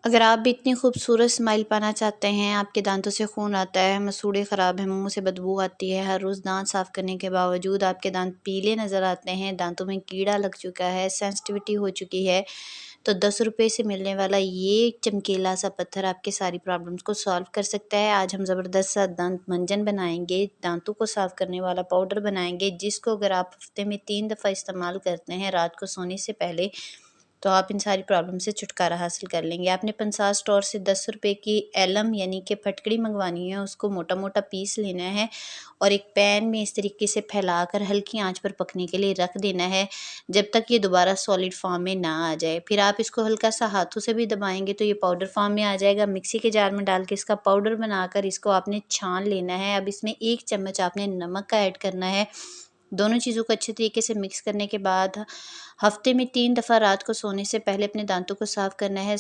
अगर आप भी इतनी खूबसूरत स्माइल पाना चाहते हैं, आपके दांतों से खून आता है, मसूड़े ख़राब हैं, मुँह से बदबू आती है, हर रोज़ दाँत साफ़ करने के बावजूद आपके दाँत पीले नज़र आते हैं, दांतों में कीड़ा लग चुका है, सेंसिटिविटी हो चुकी है, तो ₹10 से मिलने वाला ये चमकीला सा पत्थर आपकी सारी प्रॉब्लम्स को सॉल्व कर सकता है। आज हम ज़बरदस्त सा दांत मंजन बनाएँगे, दांतों को साफ़ करने वाला पाउडर बनाएँगे, जिसको अगर आप हफ़्ते में 3 दफ़ा इस्तेमाल करते हैं रात को सोने से पहले, तो आप इन सारी प्रॉब्लम से छुटकारा हासिल कर लेंगे। आपने 50 स्टोर से ₹10 की एलम यानी कि फटकड़ी मंगवानी है, उसको मोटा-मोटा पीस लेना है और एक पैन में इस तरीके से फैलाकर हल्की आँच पर पकने के लिए रख देना है, जब तक ये दोबारा सॉलिड फॉर्म में ना आ जाए। फिर आप इसको हल्का-सा हाथों से भी दबाएँगे तो ये पाउडर फॉर्म में आ जाएगा। मिक्सी के जार में डाल के इसका पाउडर बनाकर इसको आपने छान लेना है। अब इसमें 1 चम्मच आपने नमक का ऐड करना है। दोनों चीज़ों को अच्छे तरीके से मिक्स करने के बाद हफ्ते में 3 दफ़ा रात को सोने से पहले अपने दांतों को साफ़ करना है।